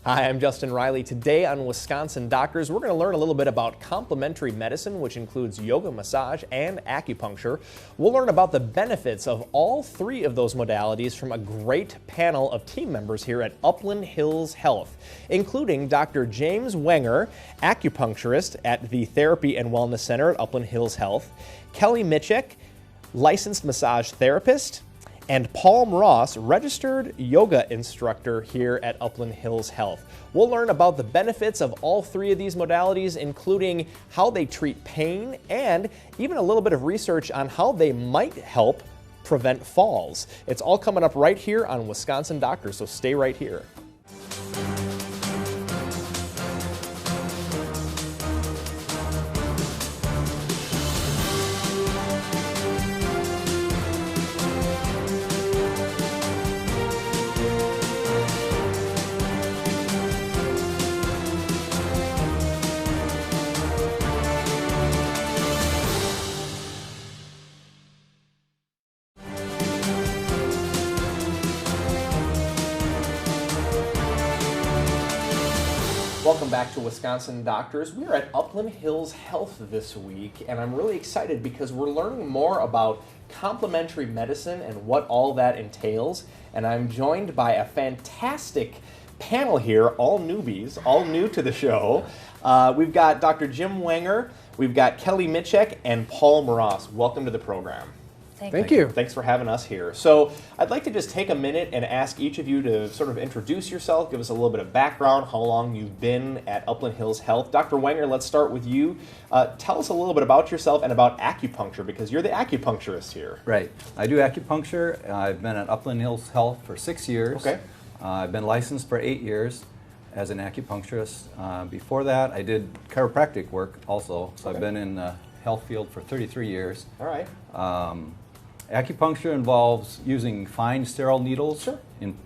Hi, I'm Justin Riley. Today on Wisconsin Doctors, we're going to learn a little bit about complementary medicine, which includes yoga, massage, and acupuncture. We'll learn about the benefits of all three of those modalities from a great panel of team members here at Upland Hills Health, including Dr. James Wenger, acupuncturist at the Therapy and Wellness Center at Upland Hills Health, Kelly Mitchek, licensed massage therapist, and Paul Ross, registered yoga instructor here at Upland Hills Health. We'll learn about the benefits of all three of these modalities, including how they treat pain and even a little bit of research on how they might help prevent falls. It's all coming up right here on Wisconsin Doctors, so stay right here. Welcome back to Wisconsin Doctors. We're at Upland Hills Health this week, and I'm really excited because we're learning more about complementary medicine and what all that entails. And I'm joined by a fantastic panel here, all newbies, all new to the show. We've got Dr. Jim Wenger, we've got Kelly Mitchek, and Paul Ross. Welcome to the program. Thank you. Thanks for having us here. So I'd like to just take a minute and ask each of you to sort of introduce yourself, give us a little bit of background, how long you've been at Upland Hills Health. Dr. Wenger, let's start with you. Tell us a little bit about yourself and about acupuncture, because you're the acupuncturist here. Right. I do acupuncture. I've been at Upland Hills Health for 6 years. Okay. I've been licensed for 8 years as an acupuncturist. Before that, I did chiropractic work also. So I've been in the health field for 33 years. All right. Acupuncture involves using fine sterile needles and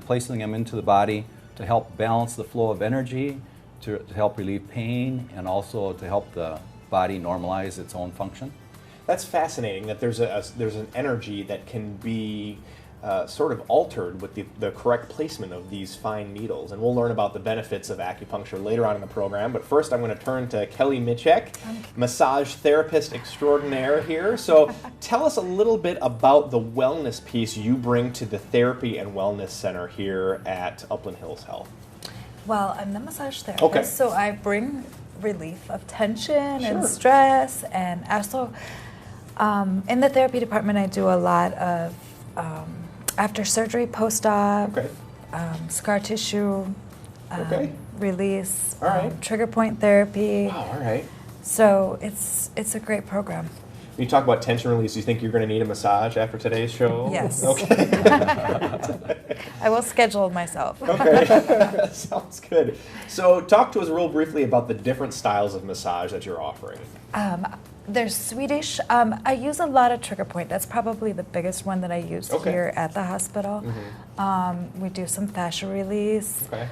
placing them into the body to help balance the flow of energy, to help relieve pain, and also to help the body normalize its own function. That's fascinating that there's an energy that can be sort of altered with the correct placement of these fine needles. And we'll learn about the benefits of acupuncture later on in the program. But first I'm going to turn to Kelly Mitchek, massage therapist extraordinaire here. So tell us a little bit about the wellness piece you bring to the Therapy and Wellness Center here at Upland Hills Health. Well, I'm the massage therapist, so I bring relief of tension and stress, and also in the therapy department I do a lot of after surgery, post-op, scar tissue release, trigger point therapy. Wow, all right. So it's a great program. When you talk about tension release, do you think you're going to need a massage after today's show? Yes. Okay. I will schedule myself. Okay, sounds good. So talk to us real briefly about the different styles of massage that you're offering. There's Swedish. I use a lot of trigger point. That's probably the biggest one that I use here at the hospital. We do some fascia release. Okay.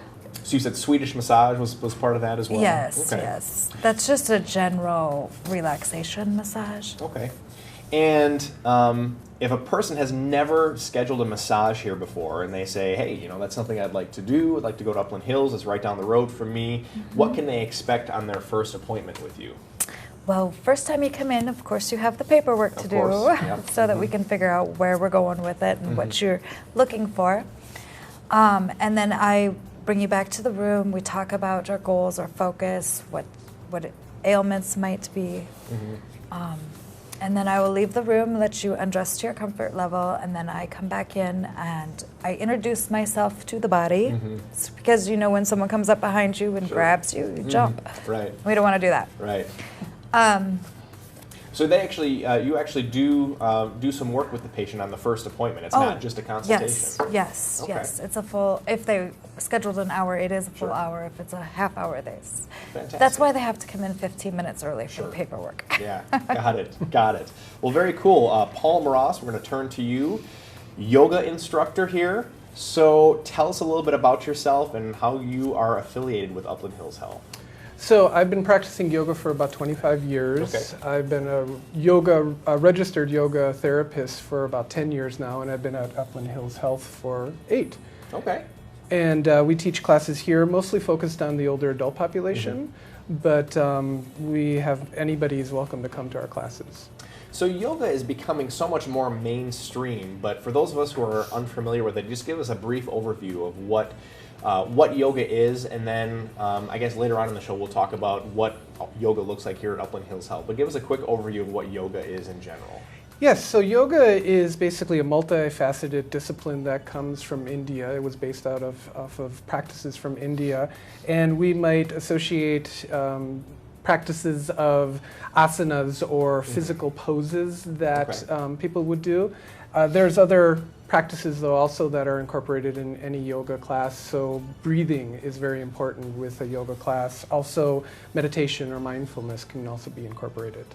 So you said Swedish massage was part of that as well? Yes, yes. That's just a general relaxation massage. Okay. And if a person has never scheduled a massage here before and they say, hey, you know, that's something I'd like to do, I'd like to go to Upland Hills, it's right down the road from me, what can they expect on their first appointment with you? Well, first time you come in, of course, you have the paperwork to do so that we can figure out where we're going with it and what you're looking for. And then I bring you back to the room. We talk about our goals, our focus, what ailments might be. And then I will leave the room, let you undress to your comfort level, and then I come back in and I introduce myself to the body. It's because, you know, when someone comes up behind you and grabs you, you jump. Right. We don't want to do that. Right. So they actually, you actually do some work with the patient on the first appointment. It's not just a consultation. Yes. It's a full. If they scheduled an hour, it is a full hour. If it's a half hour, that's why they have to come in 15 minutes early for the paperwork. Yeah, got it. Well, very cool. Paul Ross, we're going to turn to you, yoga instructor here. So tell us a little bit about yourself and how you are affiliated with Upland Hills Health. So I've been practicing yoga for about 25 years. Okay. I've been a registered yoga therapist for about 10 years now, and I've been at Upland Hills Health for 8. Okay. And we teach classes here, mostly focused on the older adult population, but we have anybody is welcome to come to our classes. So yoga is becoming so much more mainstream, but for those of us who are unfamiliar with it, just give us a brief overview of what yoga is, and then I guess later on in the show we'll talk about what yoga looks like here at Upland Hills Health. But give us a quick overview of what yoga is in general. Yes, so yoga is basically a multifaceted discipline that comes from India. It was based off of practices from India, and we might associate practices of asanas or physical poses that people would do. There's other practices though also that are incorporated in any yoga class. So breathing is very important with a yoga class. Also meditation or mindfulness can also be incorporated.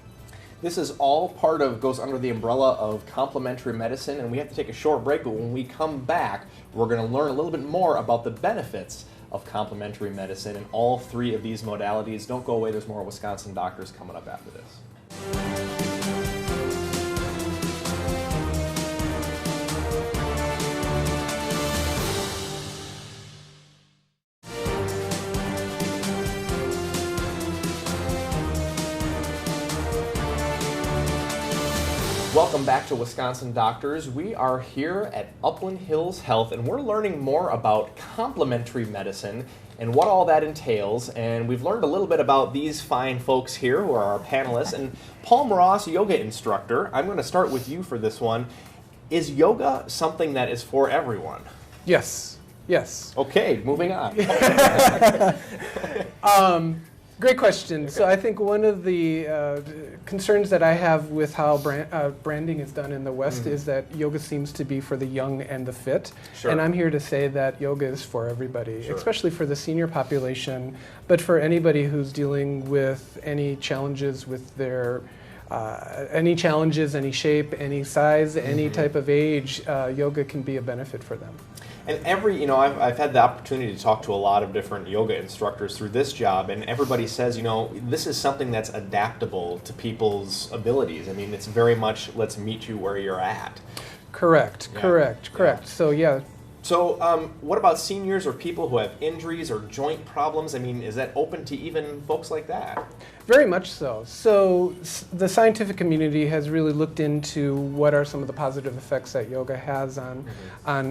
This is all goes under the umbrella of complementary medicine, and we have to take a short break, but when we come back, we're going to learn a little bit more about the benefits of complementary medicine and all three of these modalities. Don't go away, there's more Wisconsin Doctors coming up after this. Welcome back to Wisconsin Doctors. We are here at Upland Hills Health, and we're learning more about complementary medicine and what all that entails. And we've learned a little bit about these fine folks here who are our panelists. And Paul Ross, yoga instructor, I'm going to start with you for this one. Is yoga something that is for everyone? Yes. Yes. Okay, moving on. Great question. So I think one of the concerns that I have with how branding is done in the West is that yoga seems to be for the young and the fit. Sure. And I'm here to say that yoga is for everybody, especially for the senior population, but for anybody who's dealing with any challenges with their any shape, any size, any type of age, yoga can be a benefit for them. And I've had the opportunity to talk to a lot of different yoga instructors through this job, and everybody says, this is something that's adaptable to people's abilities. I mean, it's very much, let's meet you where you're at. Correct. So, yeah. So what about seniors or people who have injuries or joint problems? I mean, is that open to even folks like that? Very much so. So the scientific community has really looked into what are some of the positive effects that yoga has on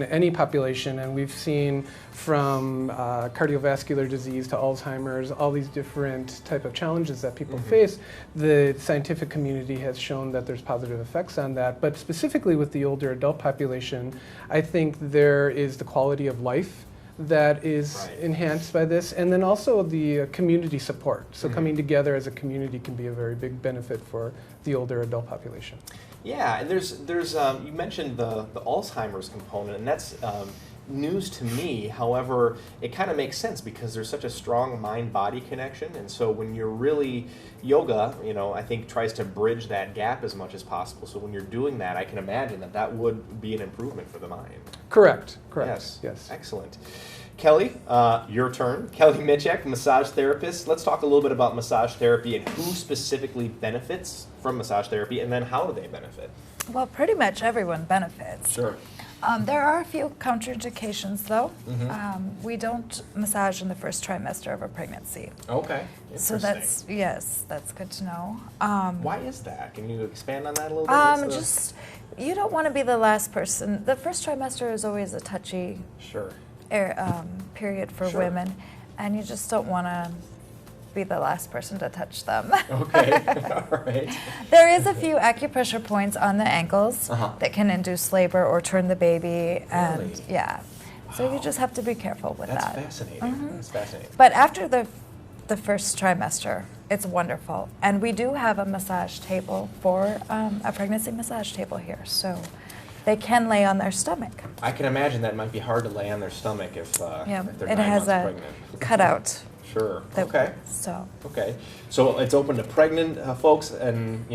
any population, and we've seen from cardiovascular disease to Alzheimer's, all these different type of challenges that people face. The scientific community has shown that there's positive effects on that, but specifically with the older adult population, I think there is the quality of life that is enhanced by this, and then also the community support. So coming together as a community can be a very big benefit for the older adult population. Yeah, and there's you mentioned the Alzheimer's component, and that's news to me. However, it kind of makes sense because there's such a strong mind-body connection, and so when you're really yoga, I think tries to bridge that gap as much as possible. So when you're doing that, I can imagine that would be an improvement for the mind. Correct. Yes. Excellent. Kelly, your turn. Kelly Mitchek, massage therapist. Let's talk a little bit about massage therapy and who specifically benefits from massage therapy, and then how do they benefit? Well, pretty much everyone benefits. Sure. There are a few contraindications, though. We don't massage in the first trimester of a pregnancy. Okay. So that's good to know. Why is that? Can you expand on that a little bit? You don't want to be the last person. The first trimester is always a touchy period for women, and you just don't want to be the last person to touch them. Okay, all right. There is a few acupressure points on the ankles that can induce labor or turn the baby, and so you just have to be careful with that. That's fascinating. That's fascinating. But after the first trimester, it's wonderful, and we do have a massage table for a pregnancy massage table here, so they can lay on their stomach. I can imagine that might be hard to lay on their stomach if they're 9 months pregnant. It has a cutout. Sure. Okay. So it's open to pregnant folks, and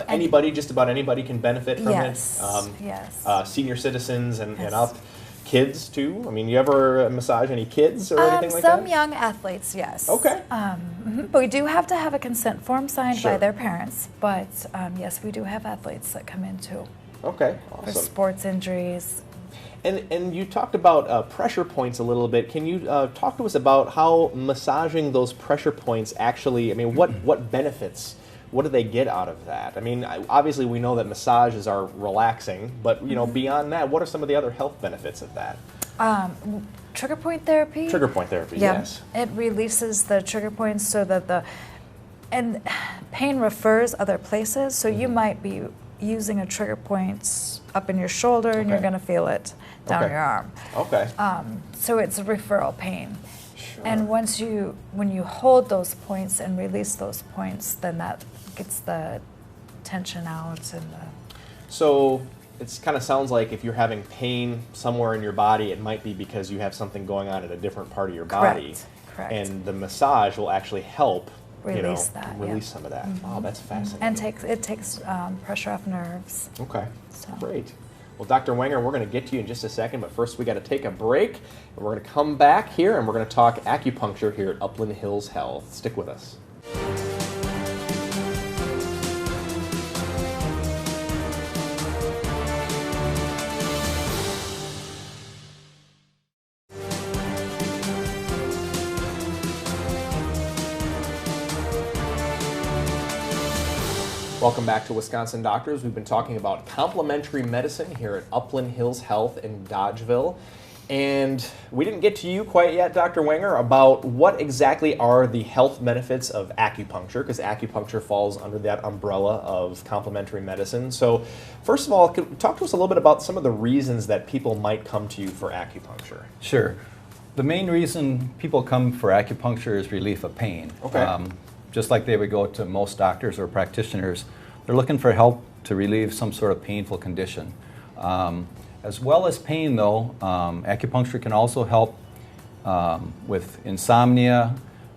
anybody, just about anybody, can benefit from it. Yes. Senior citizens and up. Kids too. I mean, you ever massage any kids or anything like that? Some young athletes, yes. Okay. But we do have to have a consent form signed by their parents. But yes, we do have athletes that come in too. Okay. Awesome. For sports injuries. And you talked about pressure points a little bit. Can you talk to us about how massaging those pressure points actually, I mean, what benefits, what do they get out of that? I mean, obviously we know that massages are relaxing, but you know, beyond that, what are some of the other health benefits of that? Trigger point therapy? Trigger point therapy, yeah. Yes. It releases the trigger points so that and pain refers other places, so you might be using a trigger point up in your shoulder and you're going to feel it down your arm. Okay. So it's a referral pain. Sure. And when you hold those points and release those points, then that gets the tension out and So it kind of sounds like if you're having pain somewhere in your body, it might be because you have something going on at a different part of your body. Correct. And the massage will actually help release release some of that. Wow, that's fascinating. And it takes pressure off nerves. Okay, So. great. Well, Dr. Wenger, we're going to get to you in just a second, but first we got to take a break, and we're going to come back here, and we're going to talk acupuncture here at Upland Hills Health. Stick with us. Welcome back to Wisconsin Doctors. We've been talking about complementary medicine here at Upland Hills Health in Dodgeville. And we didn't get to you quite yet, Dr. Wenger, about what exactly are the health benefits of acupuncture, because acupuncture falls under that umbrella of complementary medicine. So first of all, talk to us a little bit about some of the reasons that people might come to you for acupuncture. Sure. The main reason people come for acupuncture is relief of pain. Okay. Just like they would go to most doctors or practitioners, they're looking for help to relieve some sort of painful condition. As well as pain, though, acupuncture can also help with insomnia.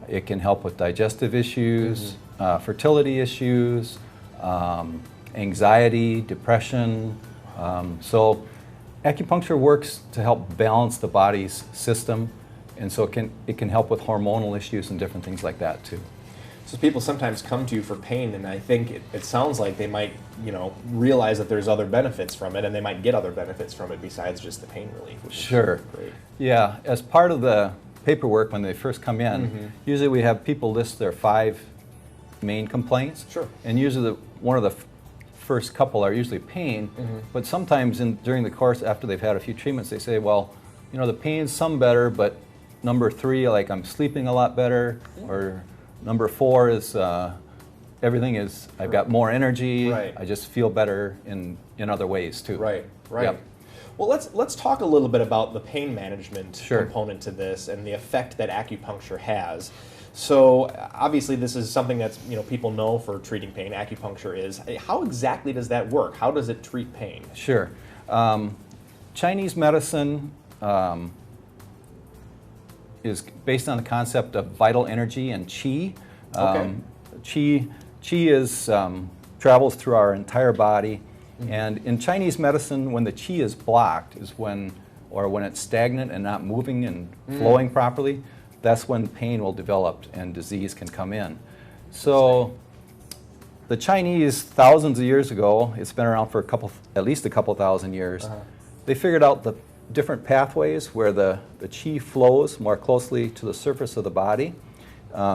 It can help with digestive issues, fertility issues, anxiety, depression. So acupuncture works to help balance the body's system, and so it can help with hormonal issues and different things like that too. So people sometimes come to you for pain, and I think it sounds like they might, realize that there's other benefits from it, and they might get other benefits from it besides just the pain relief. Which Sure. is great. Yeah, as part of the paperwork when they first come in, usually we have people list their 5 main complaints. Sure. And usually one of the first couple are usually pain, but sometimes during the course after they've had a few treatments, they say, well, the pain's some better, but number 3, like I'm sleeping a lot better, or number 4 is I've got more energy. Right. I just feel better in other ways too. Right. Yep. Well, let's talk a little bit about the pain management Sure. component to this and the effect that acupuncture has. So obviously this is something that's people know for treating pain. Acupuncture is. How exactly does that work? How does it treat pain? Sure. Chinese medicine is based on the concept of vital energy and qi. Qi is travels through our entire body, and in Chinese medicine, when the qi is blocked, is when it's stagnant and not moving and flowing properly, that's when pain will develop and disease can come in. So the Chinese, thousands of years ago, it's been around for at least a couple thousand years, they figured out the different pathways where the qi flows more closely to the surface of the body.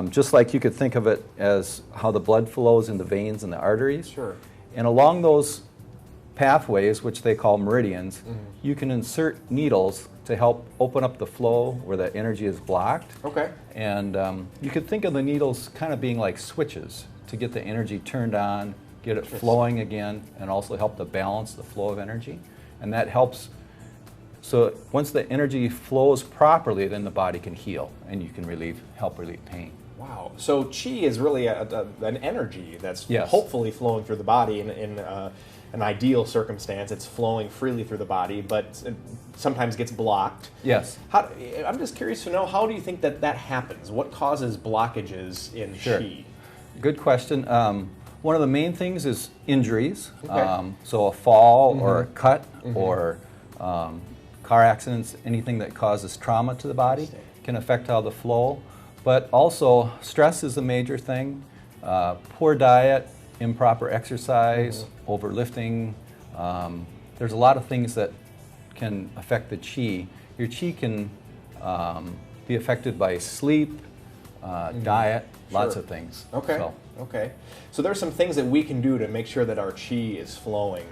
Just like you could think of it as how the blood flows in the veins and the arteries. Sure. And along those pathways, which they call meridians, you can insert needles to help open up the flow where the energy is blocked. Okay. And you could think of the needles kind of being like switches to get the energy turned on, get it flowing again, and also help to balance the flow of energy. And that helps. So once the energy flows properly, then the body can heal, and you can help relieve pain. Wow. So qi is really an energy that's Yes. hopefully flowing through the body in an ideal circumstance. It's flowing freely through the body, but it sometimes gets blocked. Yes. I'm just curious to know, how do you think that happens? What causes blockages in Sure. qi? Good question. One of the main things is injuries. Okay. So a fall or a cut or car accidents, anything that causes trauma to the body can affect how the flow. But also stress is a major thing. Poor diet, improper exercise, overlifting. There's a lot of things that can affect the chi. Your chi can be affected by sleep, diet, lots of things. Okay. Okay. So there's some things that we can do to make sure that our chi is flowing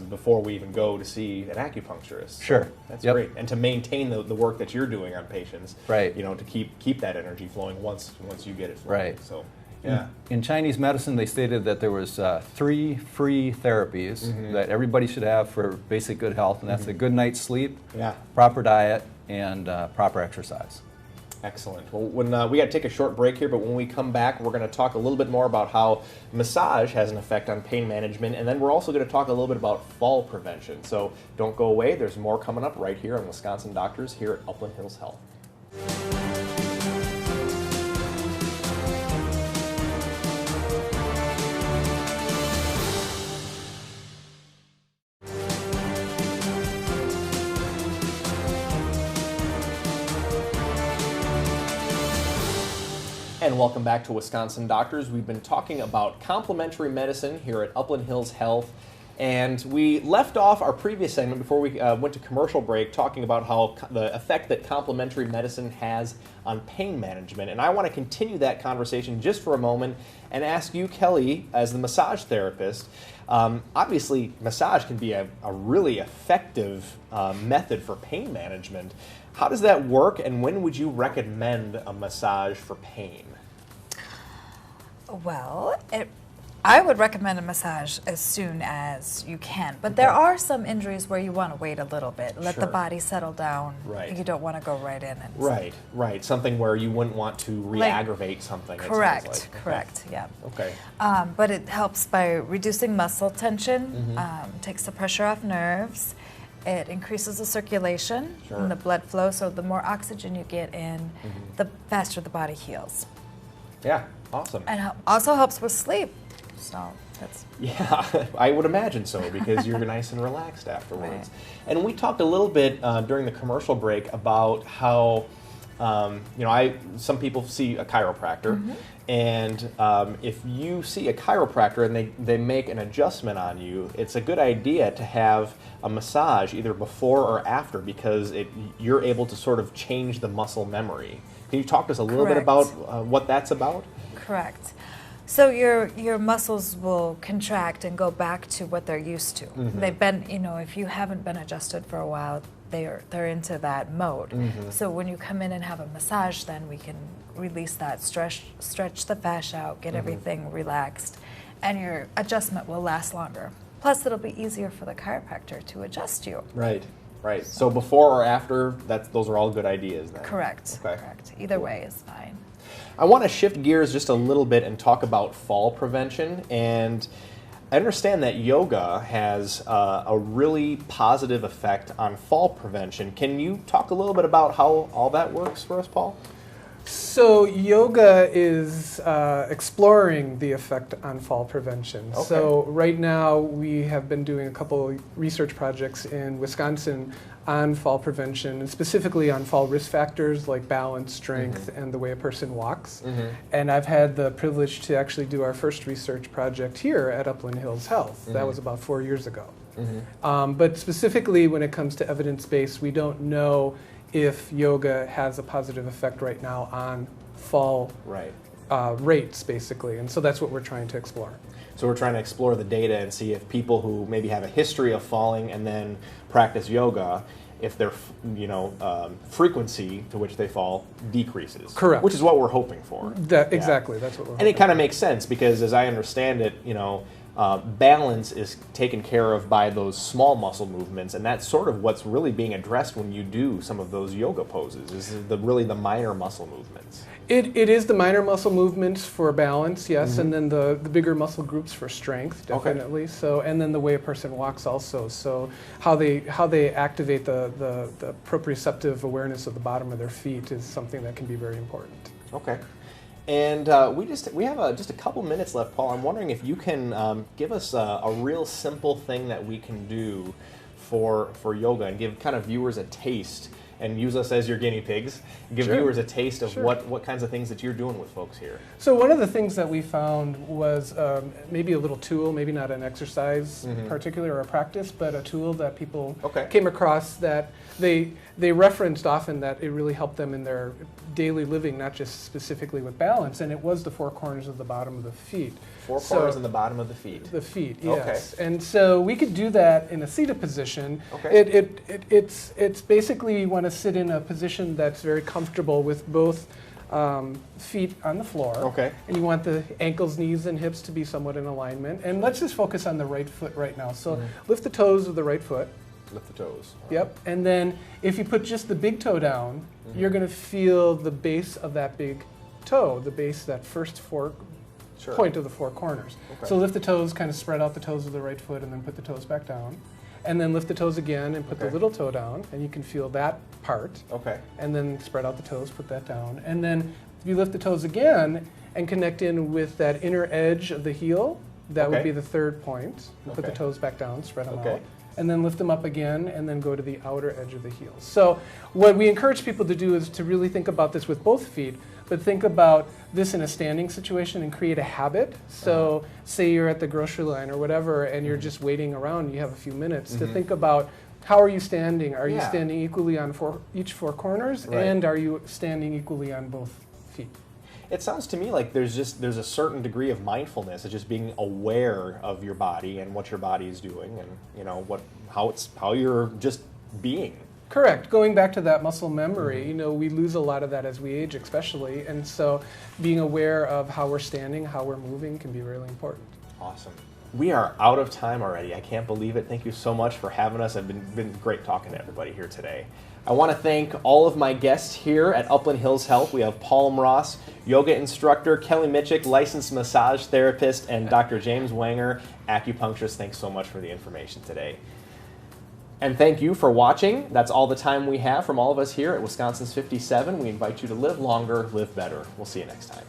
before we even go to see an acupuncturist. Sure. That's great. And to maintain the work that you're doing on patients, right? You know, to keep that energy flowing once you get it flowing. Right. So yeah. In Chinese medicine, they stated that there was 3 free therapies that everybody should have for basic good health, and that's a good night's sleep, proper diet, and proper exercise. Excellent. Well, when we got to take a short break here, but when we come back, we're going to talk a little bit more about how massage has an effect on pain management, and then we're also going to talk a little bit about fall prevention. So don't go away. There's more coming up right here on Wisconsin Doctors here at Upland Hills Health. And welcome back to Wisconsin Doctors. We've been talking about complementary medicine here at Upland Hills Health. And we left off our previous segment before we went to commercial break talking about how the effect that complementary medicine has on pain management. And I want to continue that conversation just for a moment and ask you, Kelly, as the massage therapist, obviously massage can be a really effective method for pain management. How does that work, and when would you recommend a massage for pain? Well, I would recommend a massage as soon as you can, but there are some injuries where you want to wait a little bit, let the body settle down. Right. You don't want to go right in. And Right. Something where you wouldn't want to re-aggravate something. Correct. It sounds like. Correct. Yeah. Okay. But it helps by reducing muscle tension, takes the pressure off nerves. It increases the circulation and the blood flow, so the more oxygen you get in, the faster the body heals. Yeah, awesome. And also helps with sleep. So that's... Yeah, I would imagine so, because you're nice and relaxed afterwards. And we talked a little bit during the commercial break about how, some people see a chiropractor, and if you see a chiropractor and they make an adjustment on you, it's a good idea to have a massage either before or after, because you're able to sort of change the muscle memory. Can you talk to us a little bit about what that's about? Correct. So your muscles will contract and go back to what they're used to. They've been, if you haven't been adjusted for a while, they're into that mode. So when you come in and have a massage, then we can release that, stretch the fascia out, get everything relaxed, and your adjustment will last longer. Plus, it'll be easier for the chiropractor to adjust you. Right. So before or after, those are all good ideas then? Correct. Okay. Correct. Either way is fine. I want to shift gears just a little bit and talk about fall prevention. And I understand that yoga has a really positive effect on fall prevention. Can you talk a little bit about how all that works for us, Paul? So yoga is exploring the effect on fall prevention. Okay. So right now we have been doing a couple research projects in Wisconsin on fall prevention, and specifically on fall risk factors like balance, strength, and the way a person walks. And I've had the privilege to actually do our first research project here at Upland Hills Health. That was about 4 years ago. But specifically when it comes to evidence-based, we don't know if yoga has a positive effect right now on fall rates, basically. And so that's what we're trying to explore. So we're trying to explore the data and see if people who maybe have a history of falling and then practice yoga, if their frequency to which they fall decreases. Correct. Which is what we're hoping for. Exactly, that's what we're hoping. And it kind of makes sense because, as I understand it, balance is taken care of by those small muscle movements, and that's sort of what's really being addressed when you do some of those yoga poses, is really the minor muscle movements. It is the minor muscle movements for balance, yes, and then the bigger muscle groups for strength, definitely. So, and then the way a person walks also. So how they activate the proprioceptive awareness of the bottom of their feet is something that can be very important. Okay. And we have just a couple minutes left, Paul. I'm wondering if you can give us a real simple thing that we can do for yoga and give kind of viewers a taste and use us as your guinea pigs. Give Sure. viewers a taste of Sure. what kinds of things that you're doing with folks here. So one of the things that we found was maybe a little tool, maybe not an exercise particular or a practice, but a tool that people came across that they referenced often that it really helped them in their daily living, not just specifically with balance, and it was the four corners of the bottom of the feet. Four corners in the bottom of the feet. The feet, yes. Okay. And so we could do that in a seated position. Okay. It's basically you want to sit in a position that's very comfortable with both feet on the floor. Okay. And you want the ankles, knees, and hips to be somewhat in alignment. And let's just focus on the right foot right now. So lift the toes of the right foot. Lift the toes. Yep. And then if you put just the big toe down, you're going to feel the base of that big toe, the base, that first point of the four corners. Okay. So lift the toes, kind of spread out the toes of the right foot, and then put the toes back down. And then lift the toes again and put the little toe down, and you can feel that part. Okay. And then spread out the toes, put that down. And then if you lift the toes again and connect in with that inner edge of the heel, that would be the third point. And put the toes back down, spread them out. And then lift them up again, and then go to the outer edge of the heel. So what we encourage people to do is to really think about this with both feet, but think about this in a standing situation and create a habit. So say you're at the grocery line or whatever, and you're just waiting around, you have a few minutes to think about how are you standing? Are you standing equally on each four corners, and are you standing equally on both feet? It sounds to me like there's a certain degree of mindfulness of just being aware of your body and what your body is doing, and how you're just being. Correct. Going back to that muscle memory, we lose a lot of that as we age, especially, and so being aware of how we're standing, how we're moving can be really important. Awesome. We are out of time already. I can't believe it. Thank you so much for having us. It's been great talking to everybody here today. I want to thank all of my guests here at Upland Hills Health. We have Paul Ross, yoga instructor, Kelly Mitchick, licensed massage therapist, and Dr. James Wanger, acupuncturist. Thanks so much for the information today. And thank you for watching. That's all the time we have from all of us here at Wisconsin's 57. We invite you to live longer, live better. We'll see you next time.